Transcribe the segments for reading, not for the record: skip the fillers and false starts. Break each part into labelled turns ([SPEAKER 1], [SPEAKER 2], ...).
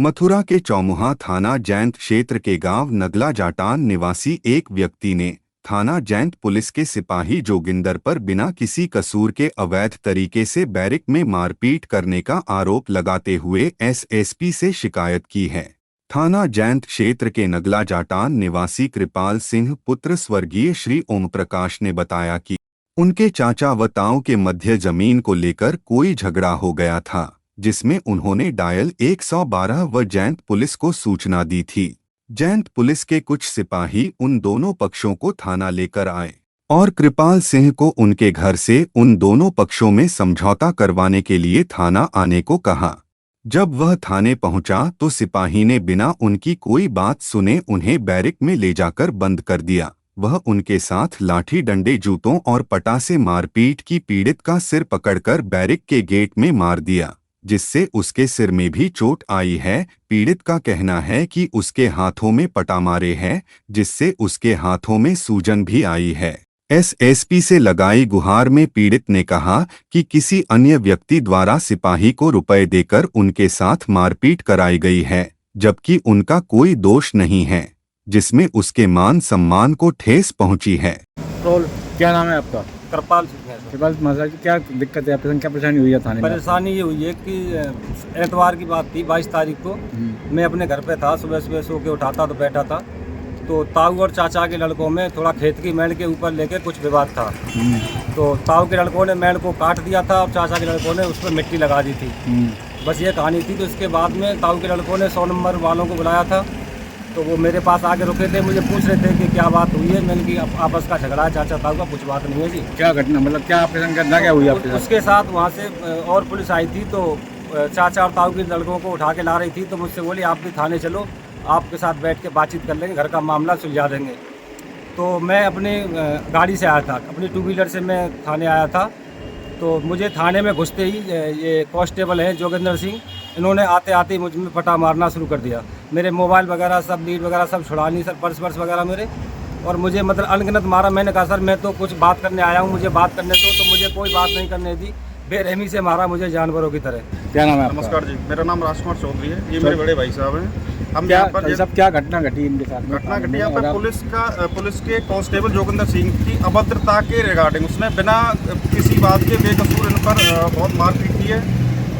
[SPEAKER 1] मथुरा के चौमुहा थाना जैंत क्षेत्र के गांव नगला जाटान निवासी एक व्यक्ति ने थाना जैंत पुलिस के सिपाही जोगिंदर पर बिना किसी कसूर के अवैध तरीके से बैरिक में मारपीट करने का आरोप लगाते हुए एसएसपी से शिकायत की है। थाना जैंत क्षेत्र के नगला जाटान निवासी कृपाल सिंह पुत्र स्वर्गीय श्री ओम प्रकाश ने बताया कि उनके चाचा व ताऊ के मध्य जमीन को लेकर कोई झगड़ा हो गया था, जिसमें उन्होंने डायल 112 व जैंत पुलिस को सूचना दी थी। जैंत पुलिस के कुछ सिपाही उन दोनों पक्षों को थाना लेकर आए और कृपाल सिंह को उनके घर से उन दोनों पक्षों में समझौता करवाने के लिए थाना आने को कहा। जब वह थाने पहुंचा तो सिपाही ने बिना उनकी कोई बात सुने उन्हें बैरिक में ले जाकर बंद कर दिया। वह उनके साथ लाठी डंडे जूतों और पटा से मारपीट की पीड़ित का सिर पकड़कर बैरिक के गेट में मार दिया, जिससे उसके सिर में भी चोट आई है। पीड़ित का कहना है कि उसके हाथों में पटा मारे हैं, जिससे उसके हाथों में सूजन भी आई है। एसएसपी से लगाई गुहार में पीड़ित ने कहा कि किसी अन्य व्यक्ति द्वारा सिपाही को रुपए देकर उनके साथ मारपीट कराई गई है, जबकि उनका कोई दोष नहीं है, जिसमें उसके मान सम्मान को ठेस पहुंची है।
[SPEAKER 2] क्या नाम है आपका?
[SPEAKER 3] कृपाल सिंह है।
[SPEAKER 2] कृपाल महाराज जी, क्या दिक्कत है? क्या परेशानी हुई है थाने में?
[SPEAKER 3] परेशानी ये हुई है कि एतवार की बात थी, 22 तारीख को मैं अपने घर पे था। सुबह सुबह सो के उठाता तो बैठा था, तो ताऊ और चाचा के लड़कों में थोड़ा खेत की मैंड के ऊपर लेके कुछ विवाद था। तो ताऊ के लड़कों ने मैंड को काट दिया था और चाचा के लड़कों ने उस पर मिट्टी लगा दी थी। बस ये कहानी थी। तो इसके बाद में ताऊ के लड़कों ने 100 नंबर वालों को बुलाया था, तो वो मेरे पास आके रुके थे, मुझे पूछ रहे थे कि क्या बात हुई है। मैंने कि आपस का झगड़ा है चाचा ताऊ का, कुछ बात नहीं है जी।
[SPEAKER 2] क्या घटना, मतलब क्या ऑपरेशन करना क्या हुई आपके साथ?
[SPEAKER 3] उसके साथ वहाँ से और पुलिस आई थी, तो चाचा और ताऊ के लड़कों को उठा के ला रही थी। तो मुझसे बोली आप भी थाने चलो, आपके साथ बैठ के बातचीत कर लेंगे, घर का मामला सुलझा देंगे। तो मैं अपनी गाड़ी से आया था, अपनी 2 व्हीलर से मैं थाने आया था। तो मुझे थाने में घुसते ही ये कांस्टेबल हैं जोगिंदर सिंह, इन्होंने आते आते मुझ में पटा मारना शुरू कर दिया। मेरे मोबाइल वगैरह सब, लीड वगैरह सब छुड़ा ली सर, पर्स वगैरह मेरे, और मुझे मतलब अनगिनत मारा। मैंने कहा सर मैं तो कुछ बात करने आया हूँ, मुझे बात करने दो। तो मुझे कोई बात नहीं करने दी, बेरहमी से मारा मुझे जानवरों की तरह।
[SPEAKER 2] क्या नाम है आपका?
[SPEAKER 4] नमस्कार जी, मेरा नाम राजकुमार चौधरी है। ये मेरे बड़े भाई साहब हैं। हम
[SPEAKER 2] क्या
[SPEAKER 4] यहाँ पर
[SPEAKER 2] सब क्या घटना घटी इनके साथ?
[SPEAKER 4] घटना घटी यहाँ पर पुलिस के कांस्टेबल जोगिंदर सिंह की अभद्रता के रिगार्डिंग उसने बिना किसी बात के बेकसूर इन पर बहुत मारपीट की है।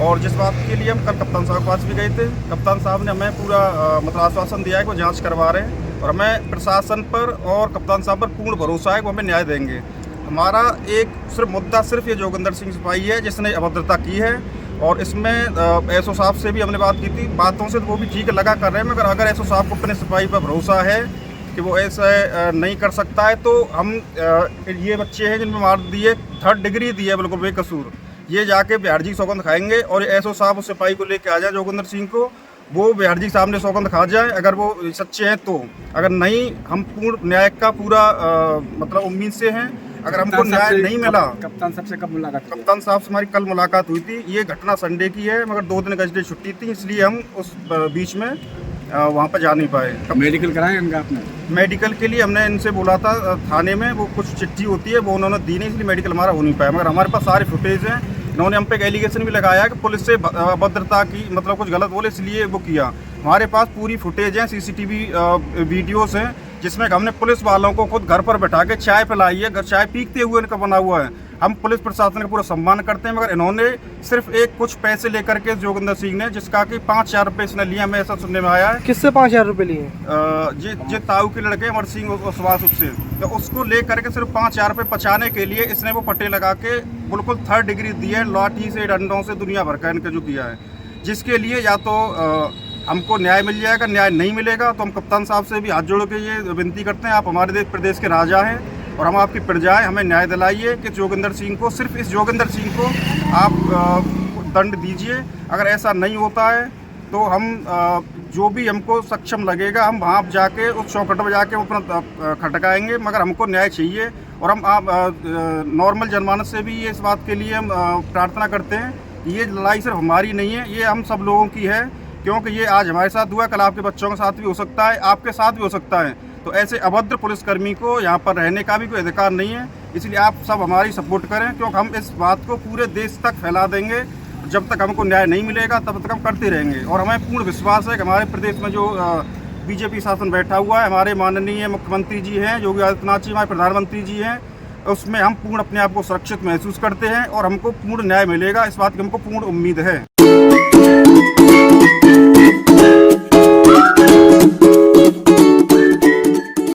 [SPEAKER 4] और जिस बात के लिए हम कल कप्तान साहब के पास भी गए थे, कप्तान साहब ने हमें पूरा मतलब आश्वासन दिया है कि वो जाँच करवा रहे हैं, और हमें प्रशासन पर और कप्तान साहब पर पूर्ण भरोसा है कि वो हमें न्याय देंगे। हमारा एक सिर्फ मुद्दा सिर्फ ये जोगिंदर सिंह सिपाही है जिसने अभद्रता की है। और इसमें एसओ साहब से भी हमने बात की थी, बातों से तो वो भी ठीक लगा कर रहे हैं, मगर अगर एसओ साहब को अपने सिपाही पर भरोसा है कि वो ऐसा नहीं कर सकता है, तो हम ये बच्चे हैं जिनमें मार दिए, 3rd डिग्री दी है बिल्कुल बेकसूर, ये जाके बिहार जी सौगंध खाएंगे। और एसओ साहब उस सिपाही को लेके आ जाए जोगिंदर सिंह को, वो बिहार जी सामने सौगंध खा जाए अगर वो सच्चे हैं तो। अगर नहीं, हम पूर्ण न्याय का पूरा मतलब उम्मीद से हैं। अगर हमको न्याय नहीं मिला,
[SPEAKER 2] कप्तान साहब से कब मुलाकात?
[SPEAKER 4] कप्तान साहब से हमारी कल मुलाकात हुई थी। ये घटना संडे की है, मगर 2 दिन गजडे छुट्टी थी, इसलिए हम उस बीच में वहाँ पर जा नहीं पाए।
[SPEAKER 2] मेडिकल कराया इनका आपने?
[SPEAKER 4] मेडिकल के लिए हमने इनसे बोला था थाने में, वो कुछ चिट्ठी होती है वो उन्होंने दी नहीं, इसलिए मेडिकल हमारा हो नहीं पाया। मगर हमारे पास सारे फुटेज हैं। इन्होंने हम पे एक एलिगेशन भी लगाया कि पुलिस से अभद्रता की, मतलब कुछ गलत बोले इसलिए वो किया। हमारे पास पूरी फुटेज हैं, सीसीटीवी वीडियोस हैं, जिसमें हमने पुलिस वालों को खुद घर पर बैठा के चाय पिलाई है, चाय पीते हुए इनका बना हुआ है। हम पुलिस प्रशासन का पूरा सम्मान करते हैं, मगर इन्होंने सिर्फ कुछ पैसे लेकर के जोगिंदर सिंह ने, जिसका कि 5000 रुपये इसने लिया, हमें ऐसा सुनने में आया है।
[SPEAKER 3] किससे 5000 रुपये लिए?
[SPEAKER 4] जे ताऊ के लड़के अमर सिंह सुभाष, उससे, तो उसको ले करके सिर्फ 5000 रुपये बचाने के लिए इसने वो पट्टे लगा के बिल्कुल 3rd डिग्री दी है, लाठी से, डंडों से, दुनिया भर का इनका जो किया है। जिसके लिए या तो हमको न्याय मिल जाएगा, न्याय नहीं मिलेगा तो हम कप्तान साहब से भी हाथ जोड़ के ये विनती करते हैं, आप हमारे देश प्रदेश के राजा हैं और हम आपकी प्रजा हैं, हमें न्याय दिलाइए कि जोगिंदर सिंह को, सिर्फ इस जोगिंदर सिंह को आप दंड दीजिए। अगर ऐसा नहीं होता है तो हम जो भी हमको सक्षम लगेगा, हम वहाँ जाके उस चौखट पर जाके अपना खटकाएंगे, मगर हमको न्याय चाहिए। और हम आप नॉर्मल जनमानस से भी ये इस बात के लिए हम प्रार्थना करते हैं कि ये लड़ाई सिर्फ हमारी नहीं है, ये हम सब लोगों की है, क्योंकि ये आज हमारे साथ हुआ, कल आपके बच्चों के साथ भी हो सकता है, आपके साथ भी हो सकता है। तो ऐसे अभद्र पुलिसकर्मी को यहाँ पर रहने का भी कोई अधिकार नहीं है। इसलिए आप सब हमारी सपोर्ट करें, क्योंकि हम इस बात को पूरे देश तक फैला देंगे जब तक हमको न्याय नहीं मिलेगा तब तक हम करते रहेंगे। और हमें पूर्ण विश्वास है कि हमारे प्रदेश में जो बीजेपी शासन बैठा हुआ है, हमारे माननीय मुख्यमंत्री जी हैं, योगी आदित्यनाथ जी हमारे प्रधानमंत्री जी हैं, उसमें हम पूर्ण अपने आप को सुरक्षित महसूस करते हैं और हमको पूर्ण न्याय मिलेगा, इस बात की हमको पूर्ण उम्मीद है।